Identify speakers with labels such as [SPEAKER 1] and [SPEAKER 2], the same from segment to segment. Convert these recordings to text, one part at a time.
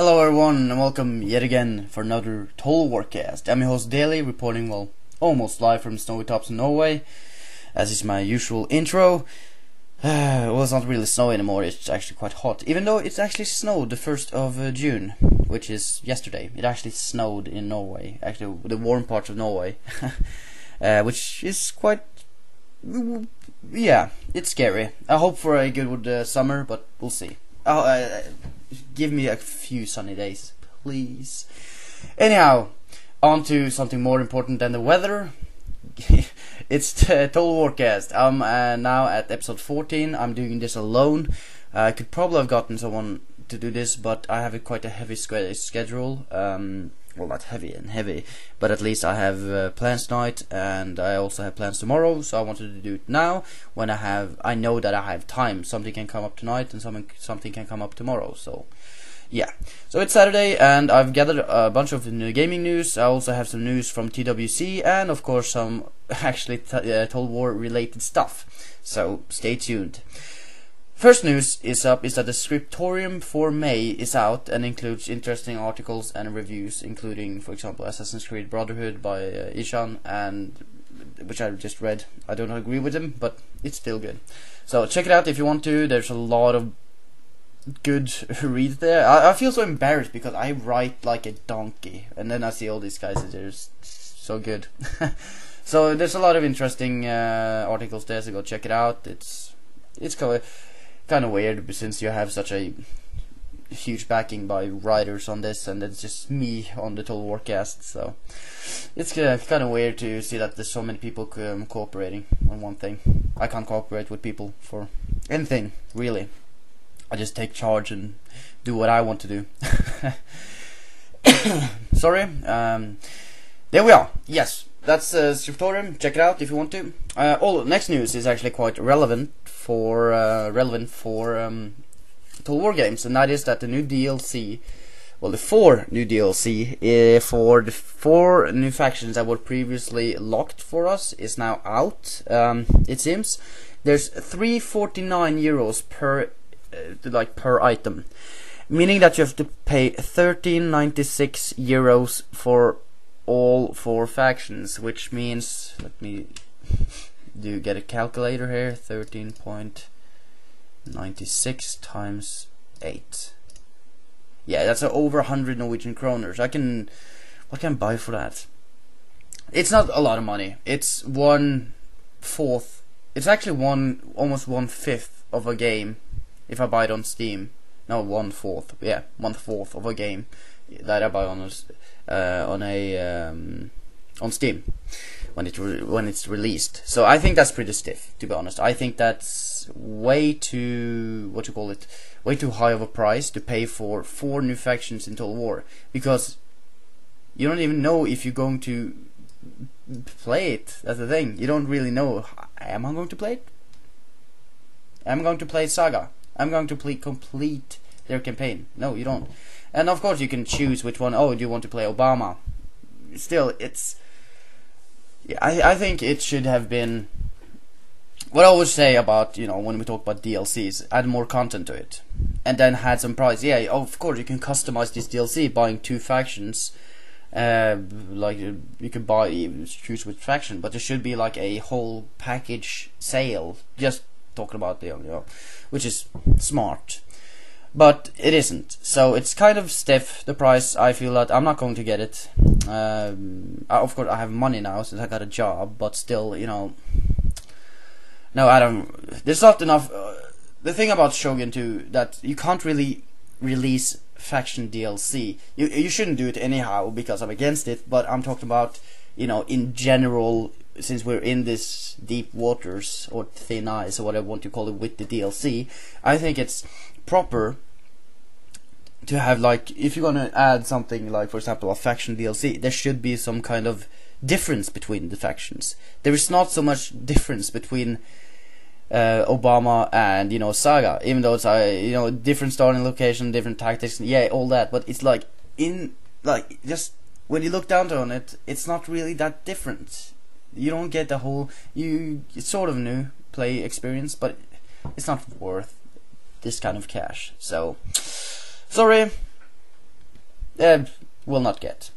[SPEAKER 1] Hello everyone and welcome yet again for another Total Warcast. I'm your host Daily, reporting almost live from snowy tops in Norway, as is my usual intro. Well, it's not really snowy anymore, it's actually quite hot, even though it's actually snowed the 1st of June, which is yesterday. It actually snowed in Norway, actually the warm parts of Norway, which is quite, yeah, it's scary. I hope for a good summer, but we'll see. Give me a few sunny days, please. Anyhow, on to something more important than the weather. It's the Total Warcast. I'm now at episode 14. I'm doing this alone. I could probably have gotten someone to do this, but I have quite a heavy schedule. Well, not heavy, but at least I have plans tonight, and I also have plans tomorrow. So I wanted to do it now when I know that I have time. Something can come up tonight, and something can come up tomorrow. So yeah, so it's Saturday, and I've gathered a bunch of new gaming news. I also have some news from TWC, and of course some actually Total War related stuff. So stay tuned. First news is that the Scriptorium for May is out and includes interesting articles and reviews, including, for example, Assassin's Creed Brotherhood by Ishan, and which I just read. I don't agree with him, but it's still good. So check it out if you want to. There's a lot of good read there. I feel so embarrassed because I write like a donkey, and then I see all these guys that are so good. So there's a lot of interesting articles there, so go check it out. It's kind of weird since you have such a huge backing by writers on this, and it's just me on the Total Warcast. So it's kind of weird to see that there's so many people cooperating on one thing. I can't cooperate with people for anything, really. I just take charge and do what I want to do. Sorry. There we are. Yes, that's Scriptorium. Check it out if you want to. Next news is actually quite relevant for Total War games, and that is that the new DLC, well, the 4 new DLC for the 4 new factions that were previously locked for us is now out. It seems there's €349 per item, meaning that you have to pay €13.96 for all 4 factions, which means, let me get a calculator here, 13.96 times 8. Yeah, that's over 100 Norwegian kroners. What can I buy for that? It's not a lot of money. It's 1/4. It's actually almost 1/5 of a game if I buy it on Steam. No, 1/4. Yeah, 1/4 of a game that I buy on Steam when it's released. So I think that's pretty stiff, to be honest. I think that's way too way too high of a price to pay for 4 new factions in Total War, because you don't even know if you're going to play it. That's the thing. You don't really know. Am I going to play it? I'm going to play Saga. I'm going to complete their campaign. No, you don't. And of course you can choose which one. Oh, do you want to play Obama? Still, it's... Yeah, I think it should have been... What I always say about, when we talk about DLCs, add more content to it. And then add some price. Yeah, of course you can customize this DLC buying 2 factions. Like, you can choose which faction, but there should be like a whole package sale. Just talking about the, which is smart. But it isn't, so it's kind of stiff, the price. I feel that I'm not going to get it. Of course I have money now since I got a job, but still, no, I don't. There's not enough. The thing about Shogun 2 that you can't really release faction DLC. You shouldn't do it anyhow because I'm against it. But I'm talking about, in general, since we're in this deep waters or thin ice or whatever you want to call it with the DLC. I think it's proper to have, like, if you're gonna add something like, for example, a faction DLC, there should be some kind of difference between the factions. There is not so much difference between Obama and Saga, even though it's different starting location, different tactics, yeah, all that. But it's like just when you look down on it, it's not really that different. You don't get the whole it's sort of new play experience, but it's not worth this kind of cash. So sorry, will not get.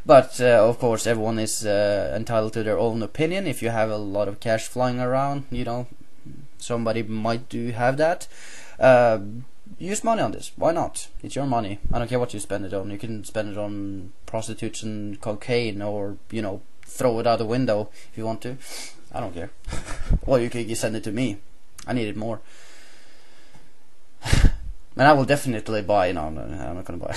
[SPEAKER 1] But of course, everyone is entitled to their own opinion. If you have a lot of cash flying around, you know, somebody might do have that. Use money on this. Why not? It's your money. I don't care what you spend it on. You can spend it on prostitutes and cocaine, or, you know, throw it out the window if you want to. I don't care. Or you can send it to me. I need it more. And I will definitely buy. No, I'm not gonna buy.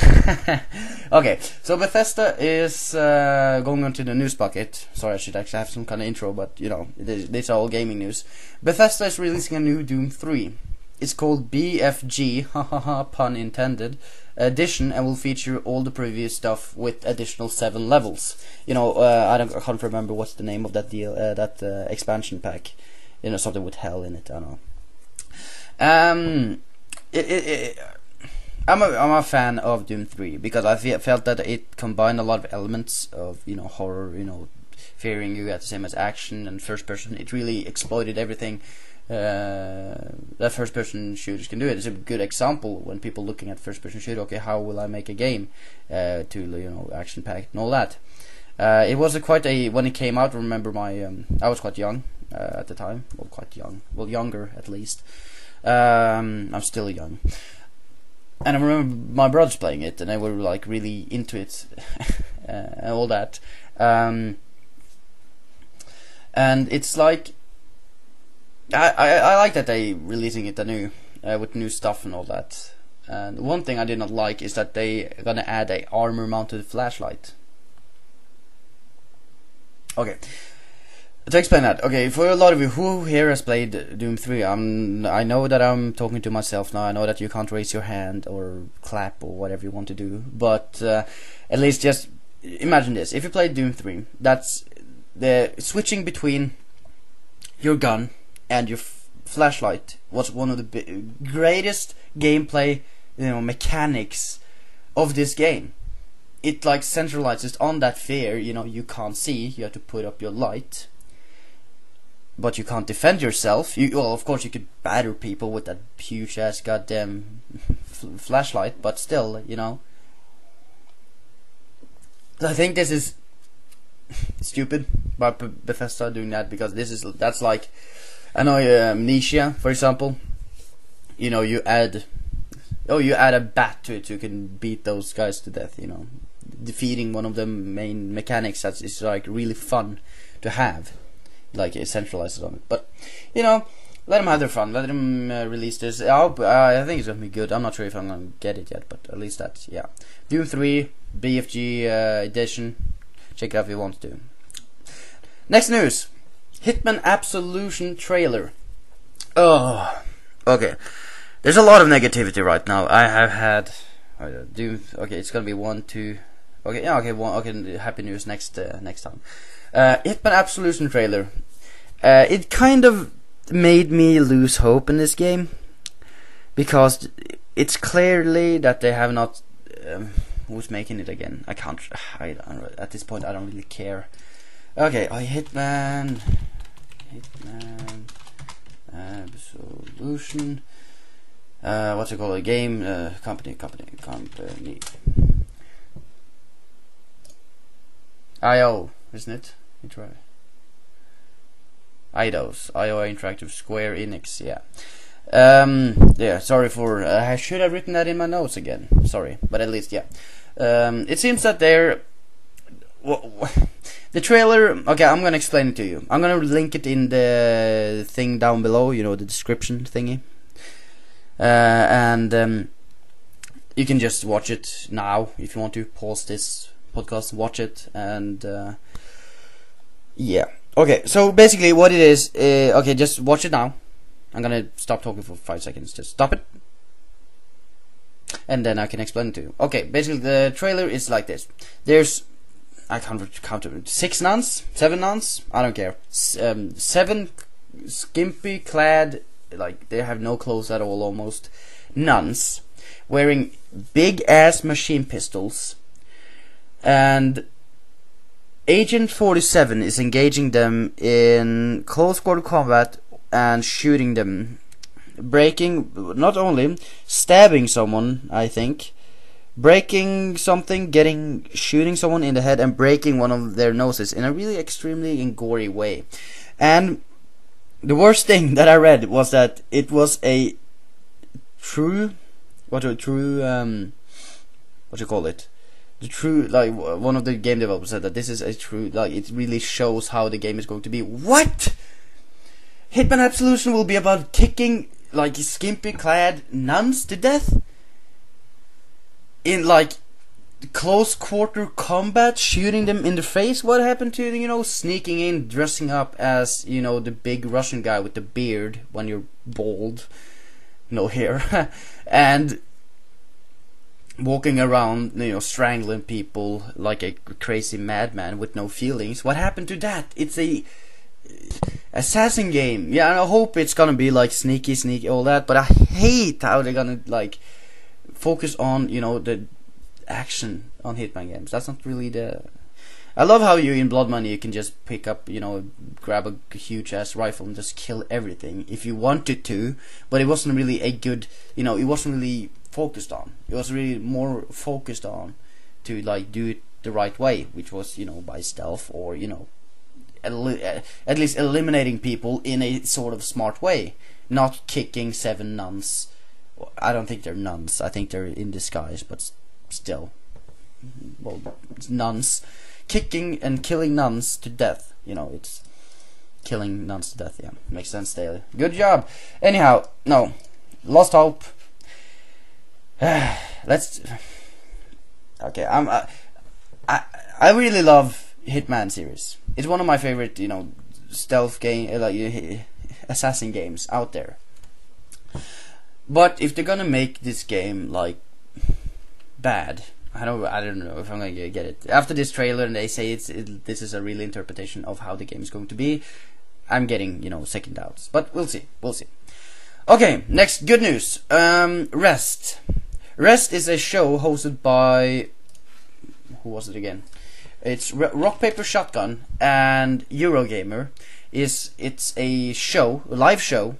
[SPEAKER 1] Okay, so Bethesda is going on to the news bucket. Sorry, I should actually have some kind of intro, but you know, these are all gaming news. Bethesda is releasing a new Doom 3. It's called BFG, hahaha, pun intended, edition, and will feature all the previous stuff with additional 7 levels. You know, I can't remember what's the name of that deal, expansion pack. You know, something with hell in it. I don't know. I'm a fan of Doom 3 because I felt that it combined a lot of elements of, you know, horror, you know, fearing you at the same as action and first person. It really exploited everything that first person shooters can do. It's a good example when people looking at first person shooter. Okay, how will I make a game to, you know, action packed and all that. It was when it came out. Remember I was quite young at the time. Well, quite young. Well, younger at least. I'm still young, and I remember my brothers playing it, and they were like really into it and all that. And it's like I like that they releasing it anew with new stuff and all that. And one thing I did not like is that they are gonna add a armor-mounted flashlight. Okay. To explain that, okay, for a lot of you who here has played Doom 3, I know that I'm talking to myself now. I know that you can't raise your hand or clap or whatever you want to do, but at least just imagine this. If you played Doom 3, that's the switching between your gun and your flashlight was one of the greatest gameplay, you know, mechanics of this game. It like centralizes on that fear, you know, you can't see, you have to put up your light. But you can't defend yourself. Well, of course, you could batter people with that huge ass goddamn flashlight, but still, you know. I think this is stupid by Bethesda doing that, because that's like, I know Amnesia, for example. You know, you add a bat to it, you can beat those guys to death. You know, defeating one of the main mechanics that is like really fun to have. Like it centralizes on it, but you know, let them have their fun. Let them release this. I think it's gonna be good. I'm not sure if I'm gonna get it yet, but at least that's, yeah. Doom 3 BFG edition. Check it out if you want to. Next news: Hitman Absolution trailer. Oh, okay. There's a lot of negativity right now. I have had Doom. Okay, it's gonna be 1, 2. Okay, yeah, okay, 1. Okay, happy news next time. Hitman Absolution trailer. It kind of made me lose hope in this game, because it's clearly that they have not. Who's making it again? I can't. At this point, I don't really care. Okay, Hitman Absolution. What's it called? A game company. IO, isn't it? IDOS, IO Interactive Square Enix, yeah. Yeah, sorry for, I should have written that in my notes again, sorry, but at least, yeah. It seems that they're, the trailer, okay, I'm gonna explain it to you. I'm gonna link it in the thing down below, you know, the description thingy. And you can just watch it now if you want to. Pause this podcast, watch it, and yeah. Okay, so basically what it is, okay, just watch it now. I'm gonna stop talking for 5 seconds. Just stop it, and then I can explain it to you. Okay, basically the trailer is like this. There's, I can't count it, 6 nuns, 7 nuns, I don't care. 7 skimpy clad, like they have no clothes at all almost, nuns wearing big ass machine pistols, and Agent 47 is engaging them in close quarter combat and shooting them, breaking, not only stabbing someone, I think, breaking something, shooting someone in the head and breaking one of their noses in a really extremely and gory way. And the worst thing that I read was that it was a true, what you call it? The true, like, one of the game developers said that this is a true, like, it really shows how the game is going to be. What? Hitman Absolution will be about kicking, like, skimpy clad nuns to death? In, like, close quarter combat, shooting them in the face? What happened to, you know, sneaking in, dressing up as, you know, the big Russian guy with the beard when you're bald, no hair, and walking around, you know, strangling people like a crazy madman with no feelings? What happened to that? It's a assassin game. Yeah, I hope it's gonna be like sneaky, all that, but I hate how they're gonna, like, focus on, you know, the action on Hitman games. That's not really the... I love how you, in Blood Money, you can just pick up, you know, grab a huge ass rifle and just kill everything if you wanted to, but it wasn't really a good, you know, it wasn't really focused on. It was really more focused on to, like, do it the right way, which was, you know, by stealth, or, you know, at least eliminating people in a sort of smart way, not kicking 7 nuns. I don't think they're nuns, I think they're in disguise, but still, well, it's nuns. Kicking and killing nuns to death, you know, it's killing nuns to death. Yeah, makes sense there. Good job. Anyhow, no, Lost Hope. Let's. Okay, I really love Hitman series. It's one of my favorite, you know, stealth game, like assassin games out there. But if they're gonna make this game, like, bad, I don't know if I'm gonna get it. After this trailer and they say this is a real interpretation of how the game is going to be, I'm getting, you know, second doubts. But we'll see. Okay, next good news. Rezzed. Rezzed is a show hosted by, who was it again? It's Rock Paper Shotgun and Eurogamer. It's a show, a live show,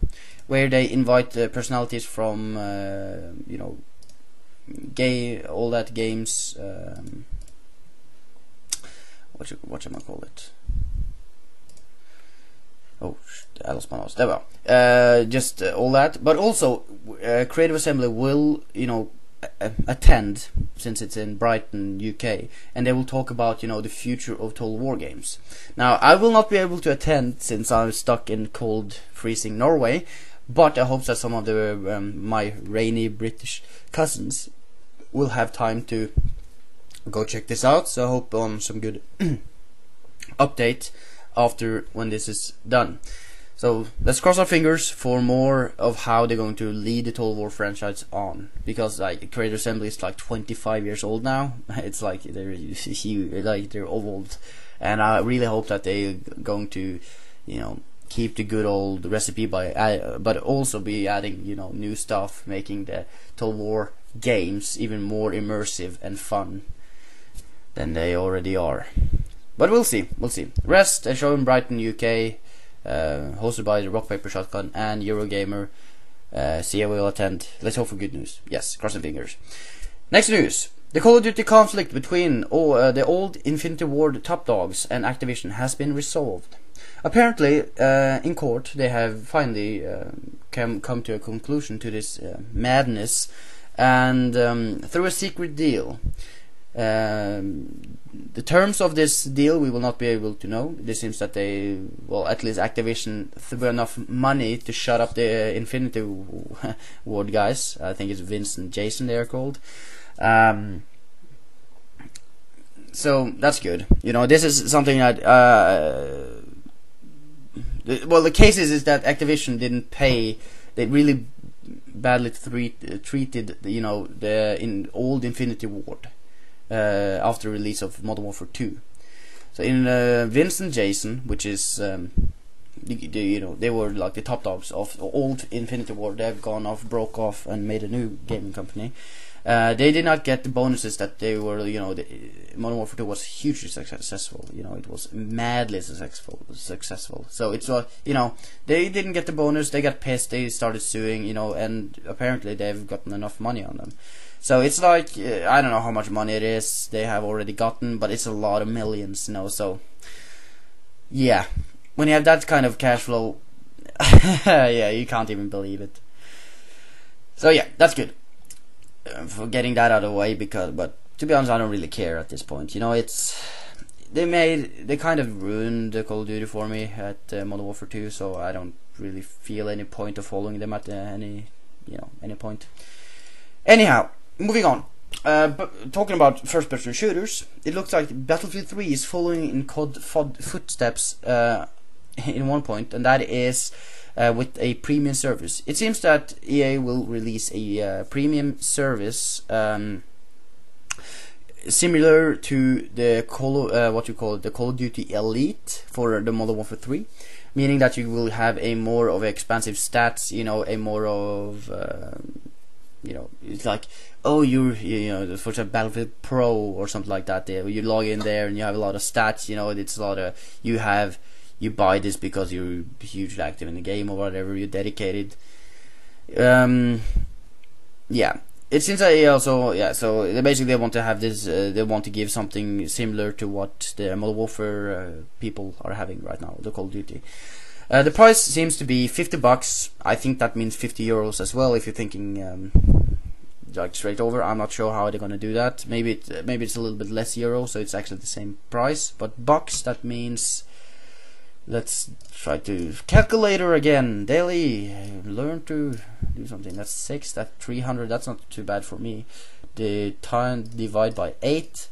[SPEAKER 1] where they invite personalities from you know, all that games, what should I call it? Oh, I lost my nose. There we are. Just all that, but also Creative Assembly will, you know, attend, since it's in Brighton, UK, and they will talk about, you know, the future of Total War games. Now, I will not be able to attend since I'm stuck in cold, freezing Norway, but I hope that some of the my rainy British cousins will have time to go check this out. So I hope on some good update after when this is done. So let's cross our fingers for more of how they're going to lead the Total War franchise on, because, like, Creative Assembly is like 25 years old now. It's like they're huge, like they're old, and I really hope that they're going to, you know, keep the good old recipe but also be adding, you know, new stuff, making the Total War games even more immersive and fun than they already are. But we'll see. Rezzed, a show in Brighton, UK, hosted by the Rock Paper Shotgun and Eurogamer. See, I will attend. Let's hope for good news. Yes, crossing fingers. Next news. The Call of Duty conflict between the old Infinity Ward top dogs and Activision has been resolved. Apparently, in court, they have finally come to a conclusion to this madness, and through a secret deal. The terms of this deal we will not be able to know. It seems that they, well, at least Activision threw enough money to shut up the Infinity Ward guys. I think it's Vince and Jason they are called. So that's good. You know, this is something that well, the case is that Activision didn't pay. They really badly treated, you know, the old Infinity Ward after release of Modern Warfare 2. So in Vince and Jason, which is you know, they were like the top dogs of old Infinity Ward. They've gone off, broke off, and made a new gaming company. They did not get the bonuses that they were, you know, Modern Warfare 2 was hugely successful. You know, it was madly successful. So it's, you know, they didn't get the bonus. They got pissed. They started suing. You know, and apparently they've gotten enough money on them. So it's like I don't know how much money it is they have already gotten, but it's a lot of millions, you know. So yeah, when you have that kind of cash flow, yeah, you can't even believe it. So yeah, that's good for getting that out of the way. But to be honest, I don't really care at this point. You know, they kind of ruined the Call of Duty for me at Modern Warfare 2, so I don't really feel any point of following them at any point. Anyhow, moving on. But talking about first-person shooters, it looks like Battlefield 3 is following in COD footsteps in one point, and that is with a premium service. It seems that EA will release a premium service similar to the Call of Duty Elite for the Modern Warfare 3, meaning that you will have a more of expansive stats, you know, a more of you know, it's like, oh, you know, for example, Battlefield Pro or something like that. There, you log in there and you have a lot of stats. You know, it's a lot of you buy this because you're hugely active in the game or whatever. You're dedicated. Yeah, it seems that also So basically they want to have this. They want to give something similar to what the Modern Warfare people are having right now, the Call of Duty. The price seems to be $50. I think that means €50 as well. If you're thinking like straight over, I'm not sure how they're gonna do that. Maybe it's a little bit less euro, so it's actually the same price. But bucks, that means, let's try to calculator again. Daily, learn to do something. That's 6. That's 300. That's not too bad for me. The time divide by 8,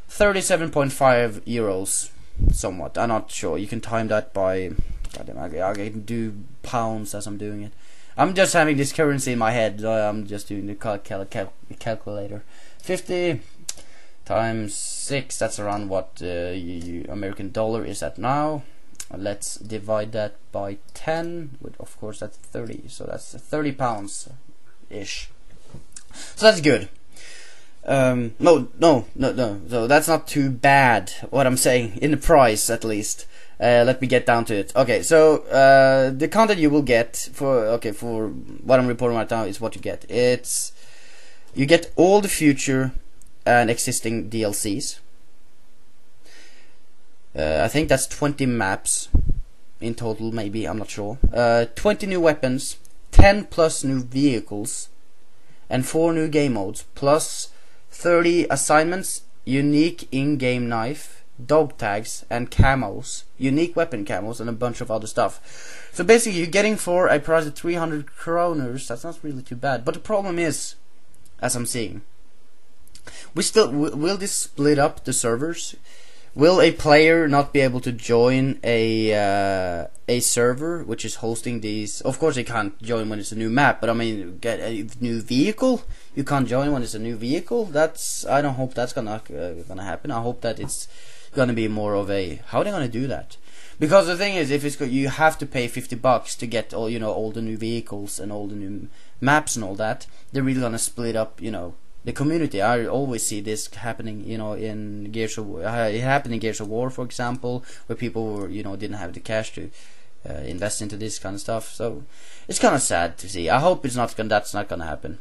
[SPEAKER 1] 37.5 euros. Somewhat. I'm not sure. You can time that by. I can do pounds as I'm doing it. I'm just having this currency in my head. I'm just doing the calculator. 50 times 6. That's around what American dollar is at now. Let's divide that by 10. Of course, that's 30. So that's 30 pounds ish. So that's good. No. So that's not too bad. What I'm saying in the price, at least. Let me get down to it. Okay, so the content you will get for what I'm reporting right now is what you get. You get all the future and existing DLCs. I think that's 20 maps in total, maybe, I'm not sure. 20 new weapons, 10 plus new vehicles, and 4 new game modes, plus 30 assignments, unique in-game knife, dog tags, and camos, unique weapon camos, and a bunch of other stuff. So basically you're getting for a price of 300 kroners. That's not really too bad, but the problem is, as I'm seeing, will this split up the servers? Will a player not be able to join a server which is hosting these? Of course they can't join when it's a new map, but I mean, get a new vehicle, you can't join when it's a new vehicle. I don't hope that's gonna happen. I hope that it's gonna be more of a, how are they gonna do that? Because the thing is, if it's you have to pay $50 to get all the new vehicles and all the new maps and all that. They're really gonna split up, the community. I always see this happening, in Gears of War. It happened in Gears of War, for example, where people were, didn't have the cash to invest into this kind of stuff. So it's kind of sad to see. I hope that's not gonna happen.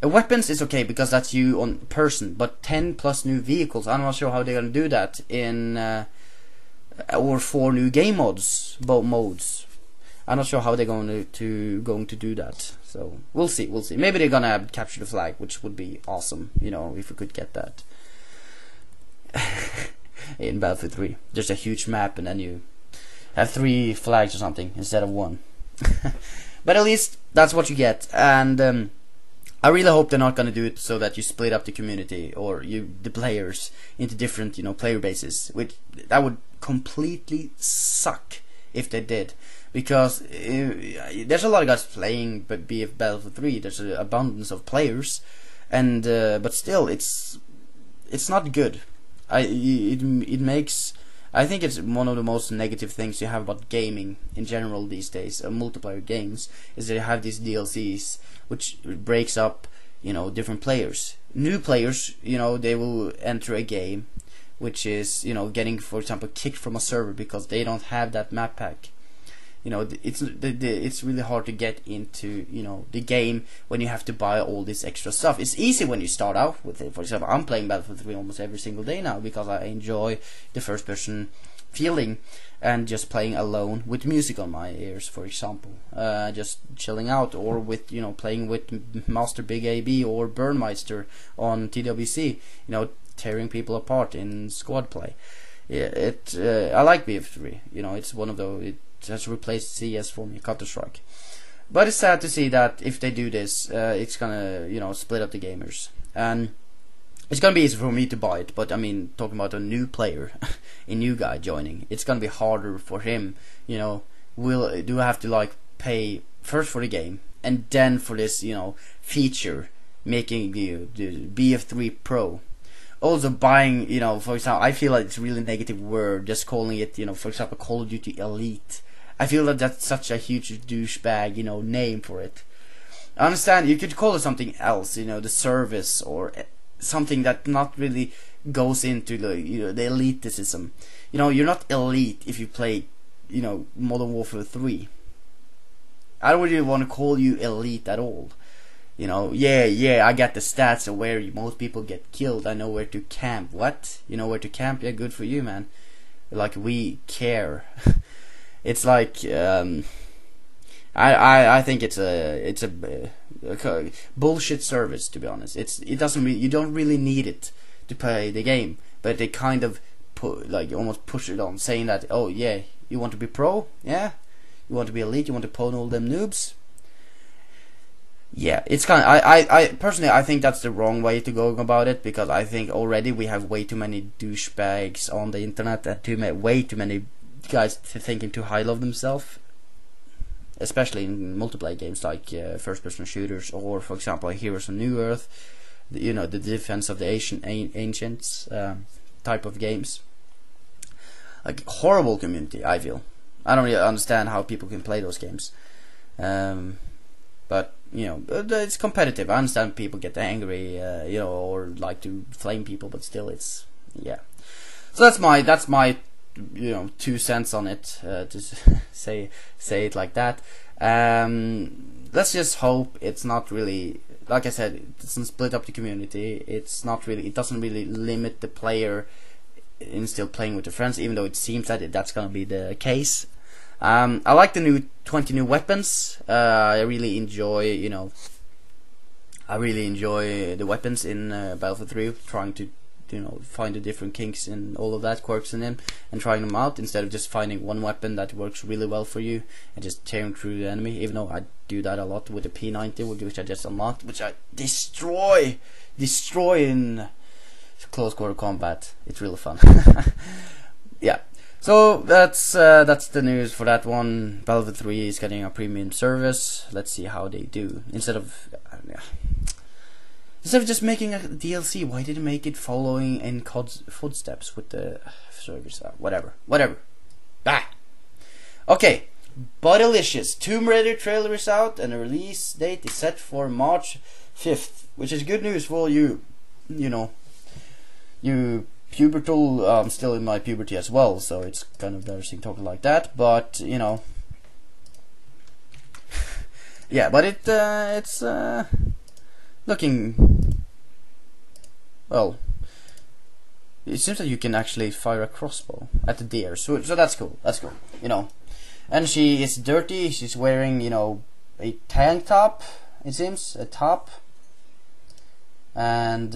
[SPEAKER 1] Weapons is okay because that's you on person, but 10 plus new vehicles, I'm not sure how they're gonna do that in or 4 new game modes. I'm not sure how they're going to do that. So we'll see. Maybe they're gonna capture the flag, which would be awesome. If we could get that in Battlefield 3. There's a huge map, and then you have 3 flags or something instead of 1. But at least that's what you get, and I really hope they're not gonna do it so that you split up the community or the players into different player bases. Which that would completely suck if they did. Because there's a lot of guys playing BF Battlefield 3. There's an abundance of players, and but still, it's not good. It makes. I think it's one of the most negative things you have about gaming in general these days. Multiplayer games is that you have these DLCs which breaks up, different players. New players, they will enter a game which is, getting, for example, kicked from a server because they don't have that map pack. You know, it's really hard to get into, you know, the game when you have to buy all this extra stuff. It's easy when you start out with it. For example, I'm playing Battlefield 3 almost every single day now because I enjoy the first person feeling and just playing alone with music on my ears, for example, just chilling out, or with, you know, playing with Master Big AB or Burnmeister on TWC, you know, tearing people apart in squad play. Yeah, I like BF3. You know, it's one of those. It has replaced CS for me, Counter-Strike. But it's sad to see that if they do this, it's gonna, you know, split up the gamers, and it's gonna be easy for me to buy it. But I mean, talking about a new player, a new guy joining, it's gonna be harder for him. You know, do I have to like pay first for the game and then for this, you know, feature making you the BF3 Pro? Also buying, you know, for example, I feel like it's a really negative word just calling it, you know, for example, Call of Duty Elite. I feel that that's such a huge douchebag, you know, name for it. I understand you could call it something else, you know, the service, or something that not really goes into the, you know, the elitism. You know, you're not elite if you play, you know, Modern Warfare 3. I don't really want to call you elite at all. You know, yeah, I got the stats of where most people get killed. I know where to camp. What? You know where to camp? Yeah, good for you, man. Like, we care. It's like, I think it's a bullshit service, to be honest. You don't really need it to play the game, but they kind of almost push it on, saying that, oh yeah, you want to be pro, yeah, you want to be elite, you want to pwn all them noobs. Yeah, it's kind of, I personally, I think that's the wrong way to go about it, because I think already we have way too many douchebags on the internet, and way too many guys thinking too high of themselves, especially in multiplayer games like first-person shooters, or for example Heroes of New Earth, you know, the Defense of the Ancients type of games. Like, horrible community, I feel. I don't really understand how people can play those games. But you know, it's competitive. I understand people get angry, you know, or like to flame people, but still, it's, yeah. So that's my you know, 2 cents on it, to say it like that. Let's just hope it's not really, like I said, it doesn't split up the community. It doesn't really limit the player in still playing with their friends, even though it seems that that's gonna be the case. I like the 20 new weapons. I really enjoy, you know, the weapons in Battlefield 3, trying to, you know, find the different kinks and all of that, quirks in them, and trying them out, instead of just finding one weapon that works really well for you and just tearing through the enemy. Even though I do that a lot with the P90, which I just unlocked, which I destroy in close quarter combat. It's really fun. Yeah. So that's the news for that one. Battlefield 3 is getting a premium service. Let's see how they do. Instead of just making a DLC, why did they make it following in COD's footsteps with the service? Whatever. Ah. Okay. Bodylicious Tomb Raider trailer is out, and the release date is set for March 5th, which is good news for you. You know, you pubertal. I'm still in my puberty as well, so it's kind of embarrassing talking like that. But you know, yeah. But it's looking well. It seems that you can actually fire a crossbow at the deer, so that's cool. That's cool. You know, and she is dirty. She's wearing, you know, a tank top. It seems a top. And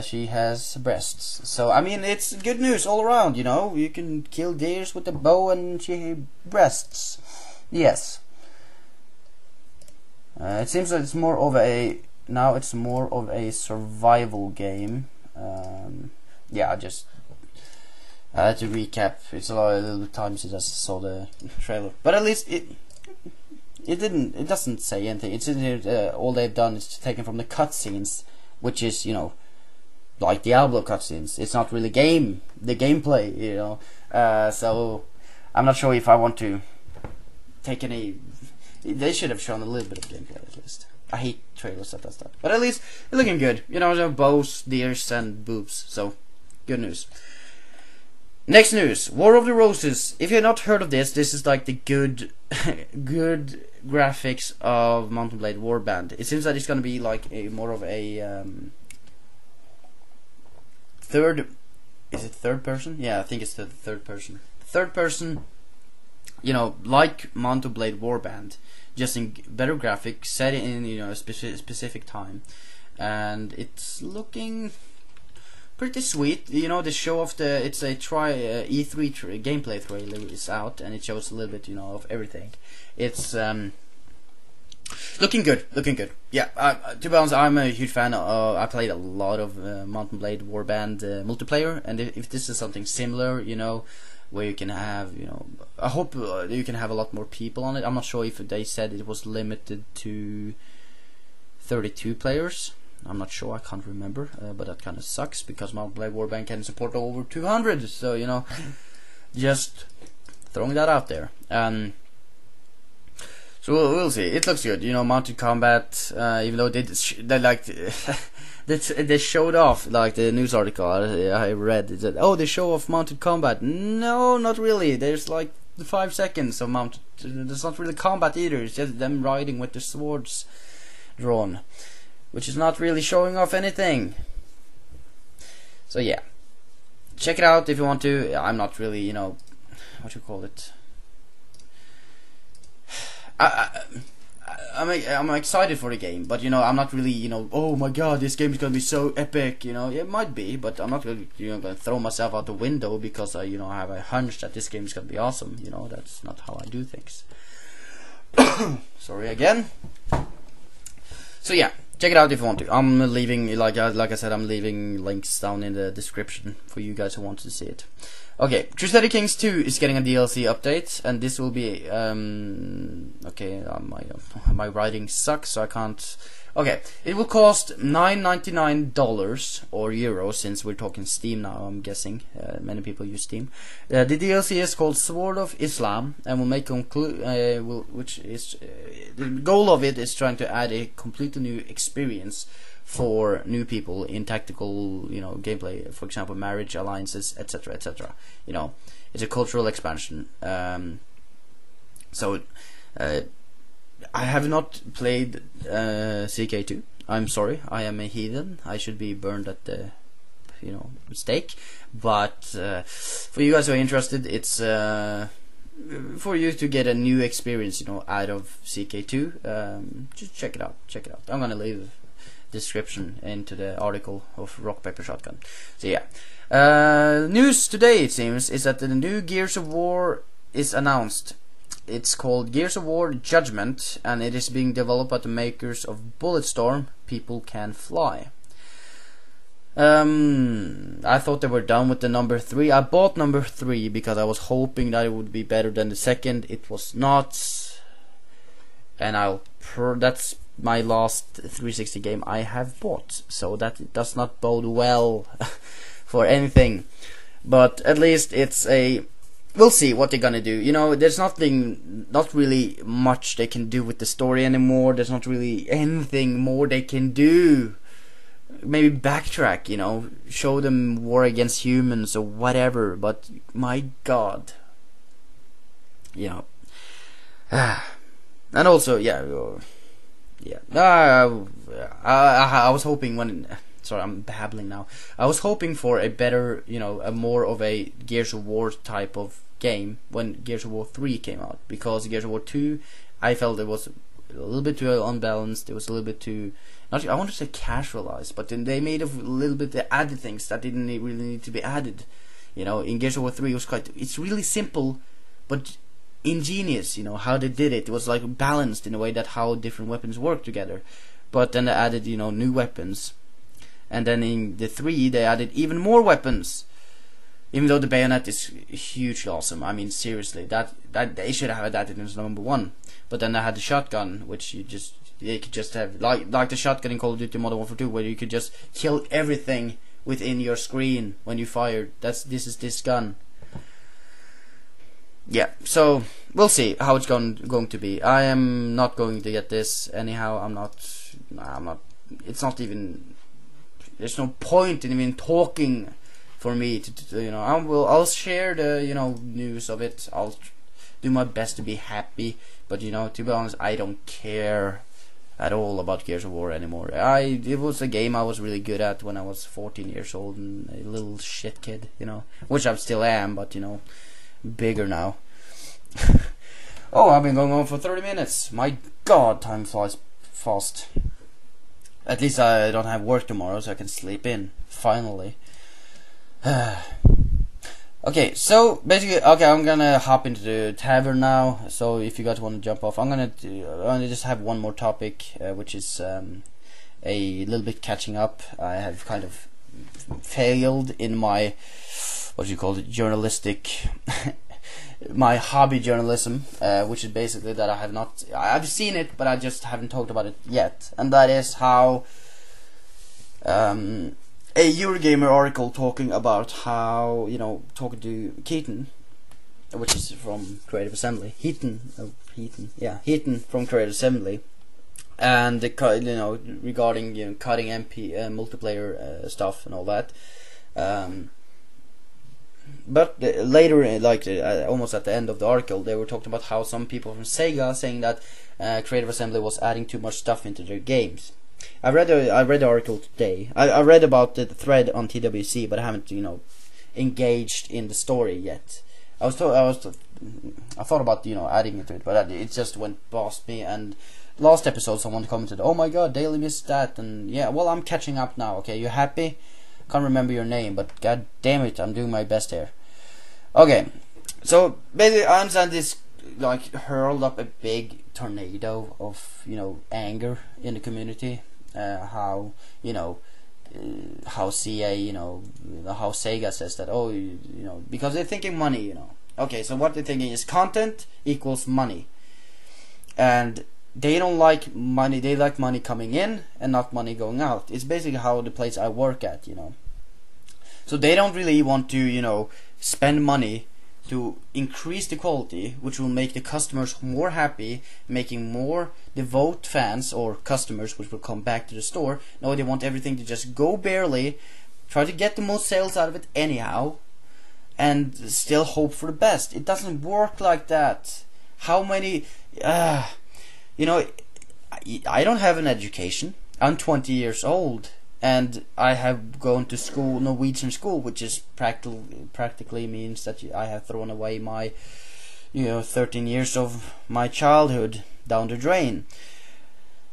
[SPEAKER 1] she has breasts. So I mean, it's good news all around. You know, you can kill deers with a bow, and she breasts. Yes. It seems that it's more of a survival game. Yeah, I had to recap. It's a little time since I saw the trailer, but at least it doesn't say anything. It's all they've done is taken from the cutscenes, which is, you know, like Diablo cutscenes. It's not really the gameplay, you know. So I'm not sure if I want to take any. They should have shown a little bit of gameplay at least. I hate trailers that stuff, but at least it's looking good. You know, there are bows, deers, and boobs. So good news. Next news, War of the Roses. If you've not heard of this, this is like the good good graphics of Mount & Blade Warband. It seems that it's gonna be like a more of a third person? Yeah, I think it's the third person. Third person, you know, like Mount & Blade Warband, just in better graphics, set in, you know, a specific time, and it's looking pretty sweet. You know, the show of the it's a E3 gameplay trailer is out, and it shows a little bit, you know, of everything. It's looking good. Yeah, to be honest, I'm a huge fan. I played a lot of Mount & Blade Warband multiplayer, and if this is something similar, you know, where you can have, you know, I hope you can have a lot more people on it. I'm not sure if they said it was limited to 32 players. I'm not sure, I can't remember, but that kind of sucks because Mount & Blade Warband can support over 200. So, you know, just throwing that out there. So we'll see. It looks good, you know. Mounted combat, even though they like they showed off, like the news article I read, it said, oh, they show off mounted combat. No, not really. There's like 5 seconds of mounted. There's not really combat either. It's just them riding with their swords drawn, which is not really showing off anything. So yeah, check it out if you want to. I'm not really, you know, what you call it. I'm excited for the game, but you know, I'm not really, you know, oh my god, this game is gonna be so epic. You know, it might be, but I'm not really, you know, gonna throw myself out the window because I, you know, I have a hunch that this game is gonna be awesome. You know, that's not how I do things. Sorry again. So yeah, check it out if you want to. I'm leaving, like I said, I'm leaving links down in the description for you guys who want to see it. Okay, Crusader Kings 2 is getting a DLC update, and this will be okay. My writing sucks, so I can't. Okay, it will cost $9.99 or euros, since we're talking Steam now. I'm guessing many people use Steam. The DLC is called Sword of Islam, and will make which is the goal of it is trying to add a completely new experience for new people in tactical, you know, gameplay. For example, marriage, alliances, etc., etc. You know, it's a cultural expansion. So I have not played CK2. I'm sorry, I am a heathen. I should be burned at the, you know, stake. But for you guys who are interested, it's for you to get a new experience, you know, out of CK2. Just check it out. Check it out. I'm gonna leave description into the article of Rock Paper Shotgun. So yeah, news today, it seems, is that the new Gears of War is announced. It's called Gears of War Judgment, and it is being developed by the makers of Bulletstorm. People Can Fly. I thought they were done with the number 3. I bought number 3 because I was hoping that it would be better than the second. It was not, and that's my last 360 game I have bought, so that does not bode well for anything. But at least it's a, we'll see what they're gonna do. You know, there's not really much they can do with the story anymore. There's not really anything more they can do. Maybe backtrack, you know, show them war against humans or whatever, but my god, you know. And also, yeah, I was hoping sorry, I'm babbling now. I was hoping for a better, you know, a more of a Gears of War type of game when Gears of War 3 came out, because Gears of War 2, I felt it was a little bit too unbalanced. It was a little bit too, not, I want to say casualized, but then they made a little bit, they added things that didn't really need to be added. You know, in Gears of War 3 it was it's really simple, but ingenious, you know, how they did it. It was like balanced in a way that how different weapons work together. But then they added, you know, new weapons, and then in the 3 they added even more weapons. Even though the bayonet is hugely awesome, I mean seriously, that they should have had that in number 1. But then they had the shotgun, which you could just have like the shotgun in Call of Duty Modern Warfare 2, where you could just kill everything within your screen when you fired. This is this gun. Yeah, so we'll see how it's going to be. I am not going to get this anyhow. I'm not. It's not even. There's no point in even talking for me to I'll share the news of it. I'll do my best to be happy, but to be honest, I don't care at all about Gears of War anymore. It was a game I was really good at when I was 14 years old and a little shit kid, which I still am, but bigger now. Oh, I've been going on for 30 minutes. My God, time flies fast. At least I don't have work tomorrow, so I can sleep in finally. Okay, so basically, I'm gonna hop into the tavern now. So if you guys want to jump off, I'm gonna just have one more topic, which is a little bit catching up. I have kind of failed in my journalistic, my hobby journalism, which is basically that I've seen it, but I just haven't talked about it yet, and that is how a Eurogamer article talking about how, talking to Keaton, which is from Creative Assembly, Heaton from Creative Assembly, and regarding cutting MP multiplayer stuff and all that. But later, almost at the end of the article, they were talking about how some people from Sega saying that Creative Assembly was adding too much stuff into their games. I read the article today. I read about the thread on TWC, but I haven't engaged in the story yet. I thought about adding it to it, but it just went past me. And last episode, someone commented, "Oh my God, Daily missed that." And yeah, well, I'm catching up now. Okay, you happy? Can't remember your name, but god damn it, I'm doing my best here. Okay, so basically, I understand this hurled up a big tornado of anger in the community. How CA, how Sega says that, because they're thinking money, Okay, so what they're thinking is content equals money, and they don't like money. They like money coming in and not money going out. It's basically how the place I work at, So they don't really want to, spend money to increase the quality, which will make the customers more happy, making more devout fans or customers which will come back to the store. No, they want everything to just go barely, try to get the most sales out of it anyhow, and still hope for the best. It doesn't work like that. How many... I don't have an education. I'm 20 years old, and I have gone to school, Norwegian school, which is practically means that I have thrown away my 13 years of my childhood down the drain.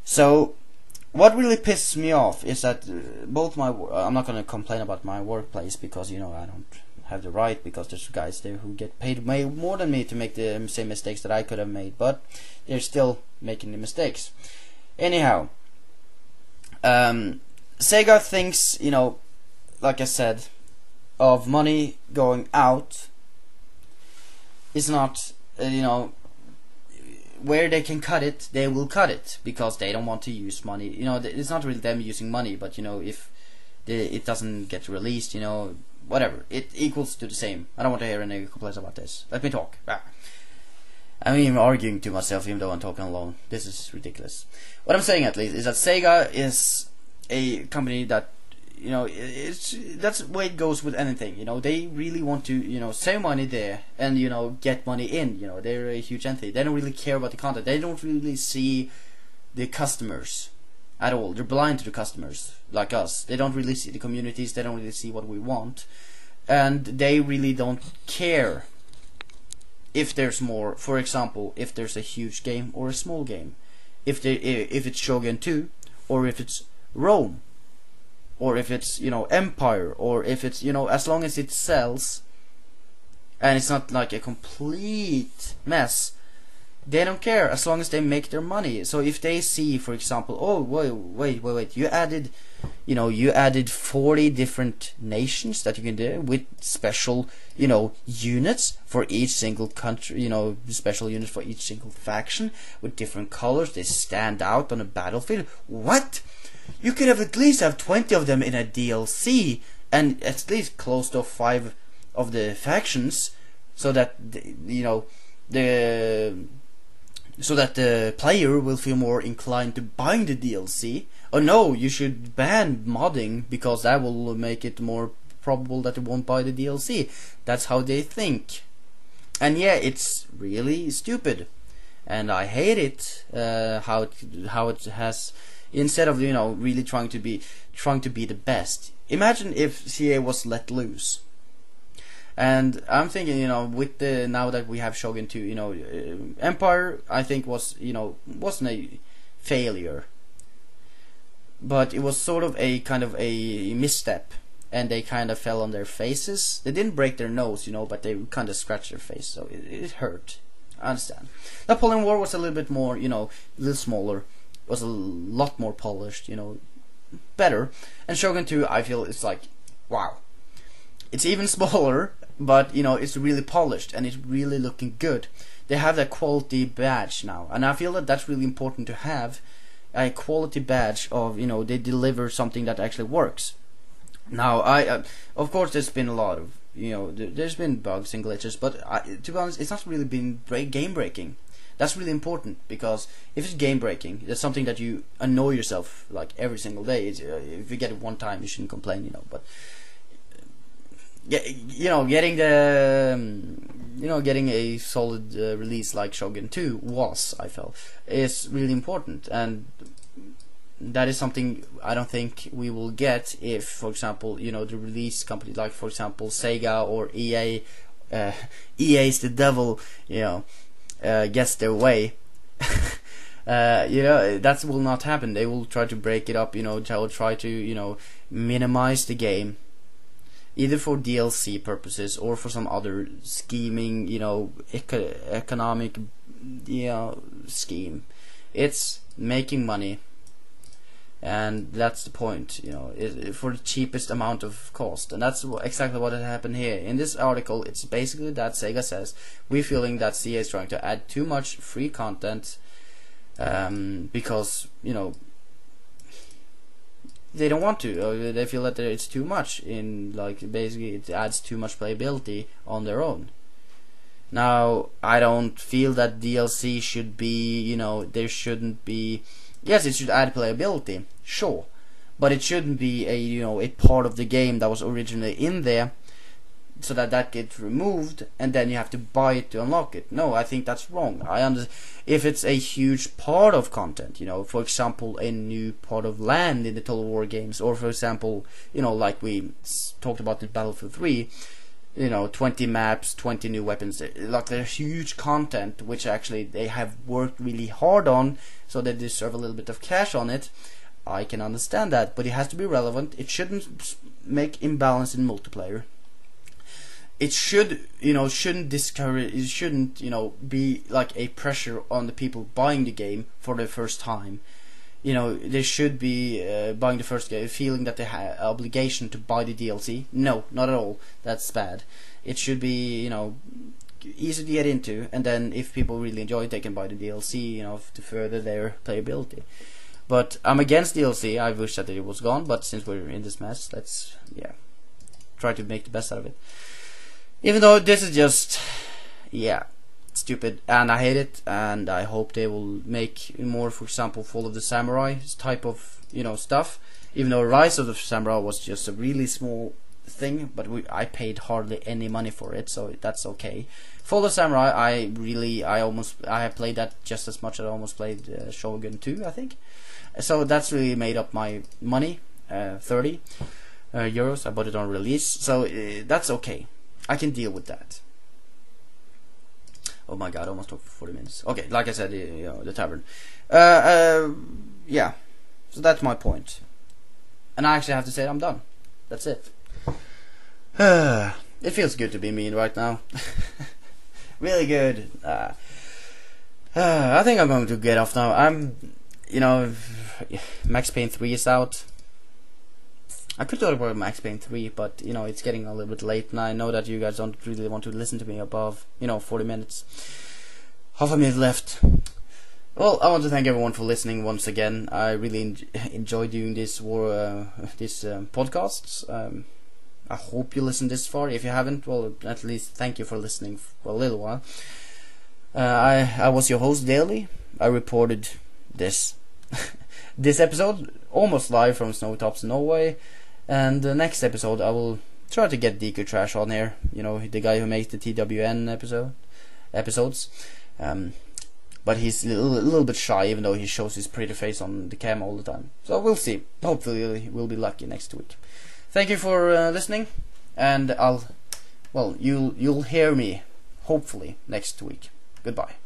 [SPEAKER 1] So what really pisses me off is that I'm not going to complain about my workplace, because I don't have the right, because there's guys there who get paid more than me to make the same mistakes that I could have made, but they're still making the mistakes. Anyhow, Sega thinks, like I said, of money going out is not, where they can cut it, they will cut it, because they don't want to use money. It's not really them using money, but if it doesn't get released, whatever, it equals to the same. I don't want to hear any complaints about this. Let me talk. I'm even arguing to myself, even though I'm talking alone. This is ridiculous. What I'm saying, at least, is that Sega is a company that, that's the way it goes with anything. They really want to, save money there and, get money in. They're a huge entity. They don't really care about the content. They don't really see the customers at all. They're blind to the customers, like us. They don't really see the communities. They don't really see what we want, and they really don't care if there's more. For example, if there's a huge game or a small game, if it's Shogun 2, or if it's Rome, or if it's Empire, or if it's as long as it sells and it's not like a complete mess, they don't care, as long as they make their money. So if they see, for example, oh wait, you added 40 different nations that you can do with special units for each single country, special units for each single faction with different colors, they stand out on a battlefield. What? You could have at least have 20 of them in a DLC, and at least close to 5 of the factions, so that so that the player will feel more inclined to buying the DLC. Oh no, you should ban modding, because that will make it more probable that they won't buy the DLC. That's how they think. And yeah, it's really stupid, and I hate it. How it has, instead of really trying to be the best. Imagine if CA was let loose. And I'm thinking, with the now that we have Shogun 2, Empire I think wasn't a failure, but it was sort of a kind of a misstep. And they kind of fell on their faces. They didn't break their nose, but they kind of scratched their face, so it hurt. I understand. Napoleon War was a little bit more, a little smaller, was a lot more polished, better. And Shogun 2, I feel it's like, wow. It's even smaller, but it's really polished and it's really looking good. They have that quality badge now, and I feel that that's really important to have a quality badge of, they deliver something that actually works. Now, of course, there's been a lot of, there's been bugs and glitches, but to be honest, it's not really been game breaking. That's really important, because if it's game breaking, that's something that you annoy yourself like every single day. If you get it one time, you shouldn't complain, but getting a solid release like Shogun 2 I felt, is really important, and that is something I don't think we will get if, for example, the release company, like for example Sega or EA, EA's the devil, gets their way. That will not happen. They will try to break it up. They will try to minimize the game, either for DLC purposes or for some other scheming, economic, scheme. It's making money. And that's the point, for the cheapest amount of cost, and that's exactly what had happened here. In this article, it's basically that Sega says we're feeling that CA is trying to add too much free content, because they don't want to, or they feel that it's too much. Basically, it adds too much playability on their own. Now, I don't feel that DLC should be, there shouldn't be. Yes, it should add playability, sure, but it shouldn't be a part of the game that was originally in there, so that gets removed and then you have to buy it to unlock it. No, I think that's wrong. If it's a huge part of content, for example, a new part of land in the Total War games, or for example, like we talked about in Battlefield 3. 20 maps, 20 new weapons, like there's huge content which actually they have worked really hard on, so they deserve a little bit of cash on it. I can understand that, but it has to be relevant. It shouldn't make imbalance in multiplayer. It shouldn't discourage, it shouldn't, be like a pressure on the people buying the game for the first time. They should be buying the first game feeling that they have obligation to buy the DLC. No, not at all. That's bad. It should be, easy to get into, and then if people really enjoy it, they can buy the DLC, to further their playability. But I'm against DLC. I wish that it was gone, but since we're in this mess, let's try to make the best out of it. Even though this is just stupid, and I hate it, and I hope they will make more, for example, Fall of the Samurai type of stuff. Even though Rise of the Samurai was just a really small thing, but I paid hardly any money for it, so that's okay. Fall of the Samurai, I have played that just as much as I almost played Shogun 2, I think. So that's really made up my money, 30 euros. I bought it on release, so that's okay. I can deal with that. Oh my god, I almost talked for 40 minutes. Okay, like I said, the tavern. Yeah, so that's my point. And I actually have to say I'm done. That's it. It feels good to be mean right now. Really good. I think I'm going to get off now. Max Payne 3 is out. I could talk about Max Payne 3, but it's getting a little bit late, and I know that you guys don't really want to listen to me above 40 minutes. Half a minute left. Well, I want to thank everyone for listening once again. I really enjoy doing this podcasts. I hope you listened this far. If you haven't, well, at least thank you for listening for a little while. I was your host, Daily. I reported this this episode almost live from Snowy Tops, Norway. And the next episode I will try to get DQ Trash on here. You know, the guy who makes the TWN episodes. But he's a little bit shy, even though he shows his pretty face on the cam all the time. So we'll see. Hopefully we'll be lucky next week. Thank you for listening, and you'll hear me hopefully next week. Goodbye.